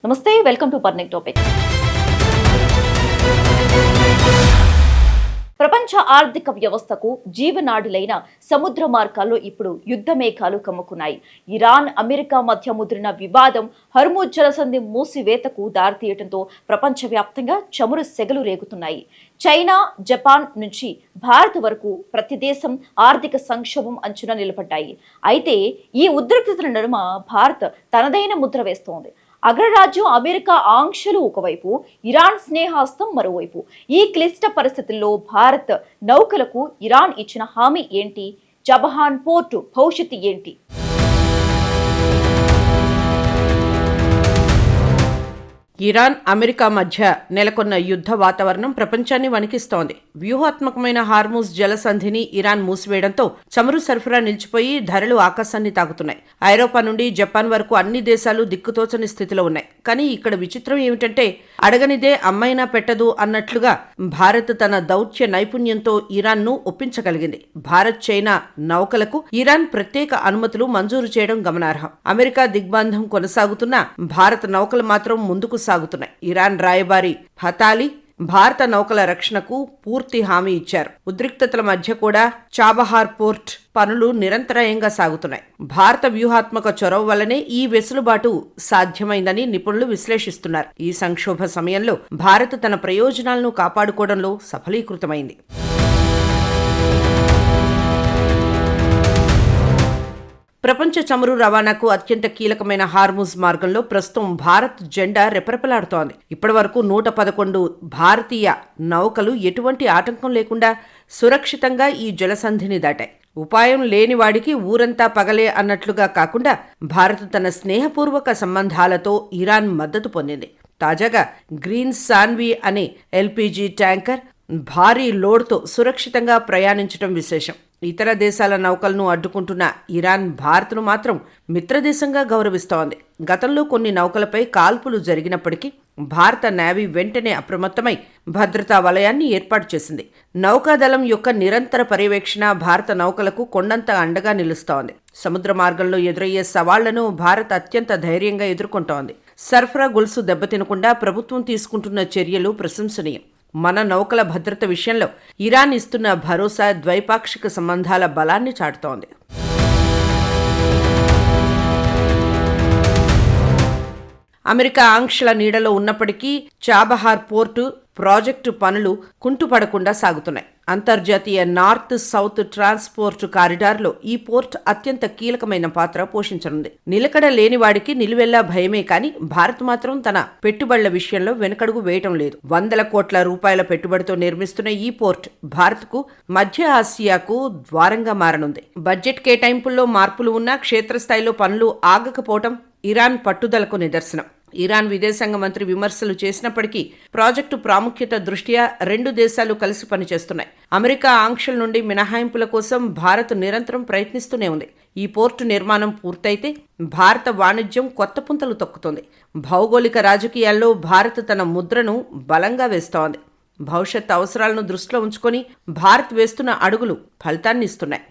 నమస్తే, welcome to పర్నిక్ topic. ప్రపంచ ఆర్థిక వ్యవస్థకు జీవనాడులైన సముద్ర మార్గాల్లో ఇప్పుడు యుద్ధ మేఘాలు కమ్ముకున్నాయి. ఇరాన్, అమెరికా మధ్య ముదిరిన వివాదం హర్ముజ్ జలసంధి మూసివేతకు దారితీయడంతో ప్రపంచవ్యాప్తంగా చమురు సెగలు రేగుతున్నాయి. చైనా, జపాన్ నుంచి భారత్ వరకు ప్రతి దేశం ఆర్థిక సంక్షోభం అంచున నిలబడ్డాయి. అయితే ఈ ఉద్రిక్తతల నడుమ భారత్ తనదైన ముద్ర వేస్తోంది. అగ్రరాజ్యం అమెరికా ఆంక్షలు ఒకవైపు, ఇరాన్ స్నేహాస్తం మరోవైపు. ఈ క్లిష్ట పరిస్థితుల్లో భారత్ నౌకలకు ఇరాన్ ఇచ్చిన హామీ ఏంటి? చబహార్ పోర్టు భవిష్యత్తు ఏంటి? ఇరాన్, అమెరికా మధ్య నెలకొన్న యుద్ధ వాతావరణం ప్రపంచాన్ని వణికిస్తోంది. వ్యూహాత్మకమైన హార్ముజ్ జలసంధిని ఇరాన్ మూసివేయడంతో చమురు సరఫరా నిలిచిపోయి ధరలు ఆకాశాన్ని తాకుతున్నాయి. ఐరోపా నుండి జపాన్ వరకు అన్ని దేశాలు దిక్కుతోచని స్థితిలో ఉన్నాయి. కానీ ఇక్కడ విచిత్రం ఏమిటంటే, అడగనిదే అమ్మైనా పెట్టదు అన్నట్లుగా భారత్ తన దౌత్య నైపుణ్యంతో ఇరాన్ను ఒప్పించగలిగింది. భారత్, చైనా నౌకలకు ఇరాన్ ప్రత్యేక అనుమతులు మంజూరు చేయడం గమనార్హం. అమెరికా దిగ్బంధం కొనసాగుతున్నా భారత నౌకలు మాత్రం ముందుకు సాగుతున్నాయి. ఇరాన్ రాయబారి ఫతాలి భారత నౌకల రక్షణకు పూర్తి హామీ ఇచ్చారు. ఉద్రిక్తతల మధ్య కూడా చాబహార్ పోర్ట్ పనులు నిరంతరాయంగా సాగుతున్నాయి. భారత వ్యూహాత్మక చొరవ వల్లనే ఈ వెసులుబాటు సాధ్యమైందని నిపుణులు విశ్లేషిస్తున్నారు. ఈ సంక్షోభ సమయంలో భారత్ తన ప్రయోజనాలను కాపాడుకోవడంలో సఫలీకృతమైంది. ప్రపంచ చమురు రవాణాకు అత్యంత కీలకమైన హార్ముజ్ మార్గంలో ప్రస్తుతం భారత్ జెండా రెపరెపలాడుతోంది. ఇప్పటి వరకు 111 భారతీయ నౌకలు ఎటువంటి ఆటంకం లేకుండా సురక్షితంగా ఈ జలసంధిని దాటాయి. ఉపాయం లేనివాడికి ఊరంతా పగలే అన్నట్లుగా కాకుండా భారత్ తన స్నేహపూర్వక సంబంధాలతో ఇరాన్ మద్దతు పొందింది. తాజాగా గ్రీన్ సాన్వి అనే ఎల్పీజీ ట్యాంకర్ భారీ లోడ్తో సురక్షితంగా ప్రయాణించడం విశేషం. ఇతర దేశాల నౌకలను అడ్డుకుంటున్న ఇరాన్ భారత్ను మాత్రం మిత్రదేశంగా గౌరవిస్తోంది. గతంలో కొన్ని నౌకలపై కాల్పులు జరిగినప్పటికీ భారత నేవీ వెంటనే అప్రమత్తమై భద్రతా వలయాన్ని ఏర్పాటు చేసింది. నౌకాదళం యొక్క నిరంతర పర్యవేక్షణ భారత నౌకలకు కొండంత అండగా నిలుస్తోంది. సముద్ర మార్గంలో ఎదురయ్యే సవాళ్లను భారత్ అత్యంత ధైర్యంగా ఎదుర్కొంటోంది. సరఫరా గొలుసు దెబ్బతినకుండా ప్రభుత్వం తీసుకుంటున్న చర్యలు ప్రశంసనీయం. మన నౌకల భద్రత విషయంలో ఇరాన్ ఇస్తున్న భరోసా ద్వైపాక్షిక సంబంధాల బలాన్ని చాటుతోంది. అమెరికా ఆంక్షల నీడలో ఉన్నప్పటికీ చాబహార్ పోర్టు ప్రాజెక్టు పనులు కుంటుపడకుండా సాగుతున్నాయి. అంతర్జాతీయ నార్త్ సౌత్ ట్రాన్స్పోర్ట్ కారిడార్లో ఈ పోర్ట్ అత్యంత కీలకమైన పాత్ర పోషించనుంది. నిలకడ లేనివాడికి నిలువెల్లా భయమే, కానీ భారత్ మాత్రం తన పెట్టుబడుల విషయంలో వెనకడుగు వేయటం లేదు. 100 కోట్ల రూపాయల పెట్టుబడితో నిర్మిస్తున్న ఈ పోర్ట్ భారత్కు మధ్య ఆసియాకు ద్వారంగా మారనుంది. బడ్జెట్ కేటాయింపుల్లో మార్పులు ఉన్నా క్షేత్రస్థాయిలో పనులు ఆగకపోవటం ఇరాన్ పట్టుదలకు నిదర్శనం. ఇరాన్ విదేశాంగ మంత్రి విమర్శలు చేసినప్పటికీ ప్రాజెక్టు ప్రాముఖ్యత దృష్ట్యా రెండు దేశాలు కలిసి పనిచేస్తున్నాయి. అమెరికా ఆంక్షల నుండి మినహాయింపుల కోసం భారత్ నిరంతరం ప్రయత్నిస్తూనే ఉంది. ఈ పోర్టు నిర్మాణం పూర్తయితే భారత వాణిజ్యం కొత్త పుంతలు తొక్కుతుంది. భౌగోళిక రాజకీయాల్లో భారత్ తన ముద్రను బలంగా వేస్తోంది. భవిష్యత్ అవసరాలను దృష్టిలో ఉంచుకొని భారత్ వేస్తున్న అడుగులు ఫలితాన్ని ఇస్తున్నాయి.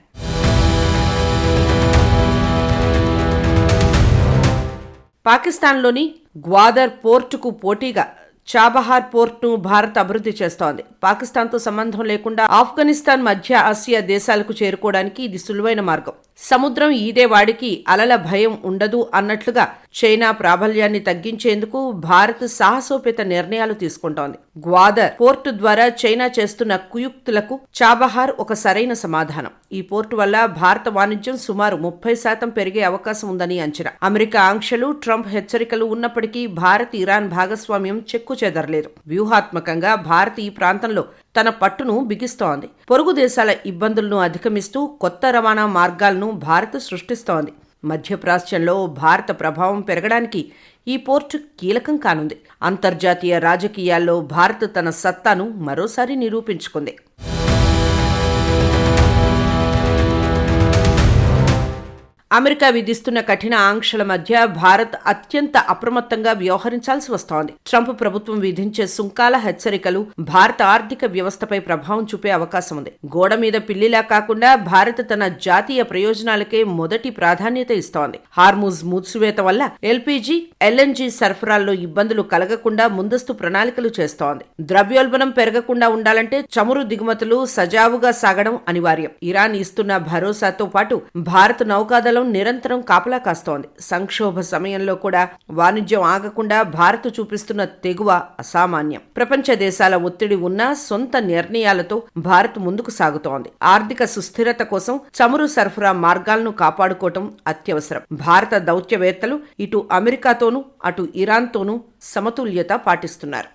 పాకిస్తాన్లోని గ్వాదర్ పోర్టుకు పోటీగా చాబహార్ పోర్టును భారత్ అభివృద్ధి చేస్తోంది. పాకిస్తాన్తో సంబంధం లేకుండా ఆఫ్ఘనిస్తాన్, మధ్య ఆసియా దేశాలకు చేరుకోవడానికి ఇది సులువైన మార్గం. సముద్రం ఈదే వాడికి అలల భయం ఉండదు అన్నట్లుగా చైనా ప్రాబల్యాన్ని తగ్గించేందుకు భారత్ సాహసోపేత నిర్ణయాలు తీసుకుంటోంది. గ్వాదర్ పోర్టు ద్వారా చైనా చేస్తున్న కుయుక్తులకు చాబహార్ ఒక సరైన సమాధానం. ఈ పోర్టు వల్ల భారత వాణిజ్యం సుమారు 30% పెరిగే అవకాశం ఉందని అంచనా. అమెరికా ఆంక్షలు, ట్రంప్ హెచ్చరికలు ఉన్నప్పటికీ భారత్, ఇరాన్ భాగస్వామ్యం చెక్కు చెదరలేదు. వ్యూహాత్మకంగా భారత్ ఈ ప్రాంతంలో తన పట్టును బిగిస్తోంది. పొరుగు దేశాల ఇబ్బందులను అధిగమిస్తూ కొత్త రవాణా మార్గాలను భారత్ సృష్టిస్తోంది. మధ్యప్రాచ్యంలో భారత ప్రభావం పెరగడానికి ఈ పోర్టు కీలకం కానుంది. అంతర్జాతీయ రాజకీయాల్లో భారత్ తన సత్తాను మరోసారి నిరూపించుకుంది. అమెరికా విధిస్తున్న కఠిన ఆంక్షల మధ్య భారత్ అత్యంత అప్రమత్తంగా వ్యవహరించాల్సి వస్తోంది. ట్రంప్ ప్రభుత్వం విధించే సుంకాల హెచ్చరికలు భారత ఆర్థిక వ్యవస్థపై ప్రభావం చూపే అవకాశం ఉంది. గోడ మీద పిల్లిలా కాకుండా భారత్ తన జాతీయ ప్రయోజనాలకే మొదటి ప్రాధాన్యత ఇస్తోంది. హార్మూజ్ మూసివేత వల్ల ఎల్పీజీ, ఎల్ఎన్జీ సరఫరాల్లో ఇబ్బందులు కలగకుండా ముందస్తు ప్రణాళికలు చేస్తోంది. ద్రవ్యోల్బణం పెరగకుండా ఉండాలంటే చమురు దిగుమతులు సజావుగా సాగడం అనివార్యం. ఇరాన్ ఇస్తున్న భరోసాతో పాటు భారత నౌకాదళం నిరంతరం కాపలా కాస్తోంది. సంక్షోభ సమయంలో కూడా వాణిజ్యం ఆగకుండా భారత్ చూపిస్తున్న తెగువ అసామాన్యం. ప్రపంచ దేశాల ఒత్తిడి ఉన్నా సొంత నిర్ణయాలతో భారత్ ముందుకు సాగుతోంది. ఆర్థిక సుస్థిరత కోసం చమురు సరఫరా మార్గాలను కాపాడుకోవటం అత్యవసరం. భారత దౌత్యవేత్తలు ఇటు అమెరికాతోనూ అటు ఇరాన్తోనూ సమతుల్యత పాటిస్తున్నారు.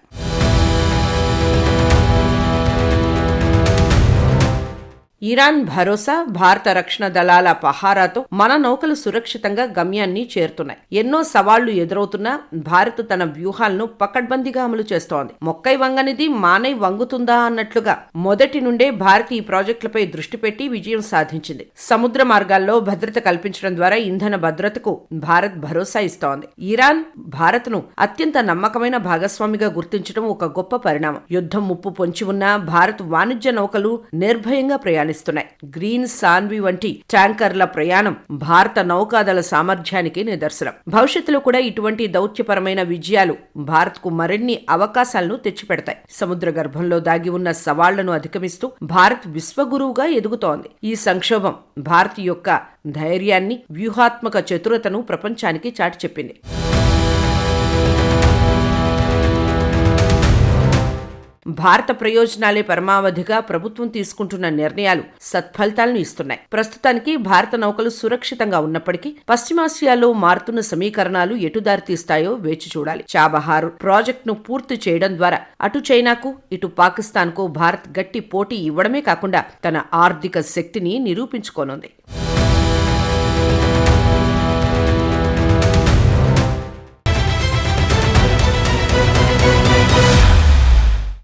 ఇరాన్ భరోసా, భారత రక్షణ దళాల పహారాతో మన నౌకలు సురక్షితంగా గమ్యాన్ని చేరుతున్నాయి. ఎన్నో సవాళ్లు ఎదురవుతున్నా భారత్ తన వ్యూహాలను పకడ్బందీగా అమలు చేస్తోంది. మొక్కై వంగనిది మానై వంగుతుందా అన్నట్లుగా మొదటి నుండే భారత్ ఈ ప్రాజెక్టులపై దృష్టి పెట్టి విజయం సాధించింది. సముద్ర మార్గాల్లో భద్రత కల్పించడం ద్వారా ఇంధన భద్రతకు భారత్ భరోసా ఇస్తోంది. ఇరాన్ భారత్ను అత్యంత నమ్మకమైన భాగస్వామిగా గుర్తించడం ఒక గొప్ప పరిణామం. యుద్ధం ముప్పు పొంచి ఉన్న భారత్ వాణిజ్య నౌకలు నిర్భయంగా ప్రయాణిస్తున్నాయి. గ్రీన్ సాన్వి వంటి ట్యాంకర్ల ప్రయాణం భారత నౌకాదళ సామర్థ్యానికి నిదర్శనం. భవిష్యత్తులో కూడా ఇటువంటి దౌత్యపరమైన విజయాలు భారత్కు మరిన్ని అవకాశాలను తెచ్చిపెడతాయి. సముద్ర గర్భంలో దాగి ఉన్న సవాళ్లను అధిగమిస్తూ భారత్ విశ్వగురువుగా ఎదుగుతోంది. ఈ సంక్షోభం భారత్ యొక్క ధైర్యాన్ని, వ్యూహాత్మక చతురతను ప్రపంచానికి చాటి చెప్పింది. భారత ప్రయోజనాలే పరమావధిగా ప్రభుత్వం తీసుకుంటున్న నిర్ణయాలు సత్ఫలితాలను ఇస్తున్నాయి. ప్రస్తుతానికి భారత నౌకలు సురక్షితంగా ఉన్నప్పటికీ పశ్చిమాసియాలో మారుతున్న సమీకరణాలు ఎటు దారితీస్తాయో వేచి చూడాలి. చాబహార్ ప్రాజెక్టును పూర్తి చేయడం ద్వారా అటు చైనాకు ఇటు పాకిస్తాన్కు భారత్ గట్టి పోటీ ఇవ్వడమే కాకుండా తన ఆర్థిక శక్తిని నిరూపించుకోనుంది.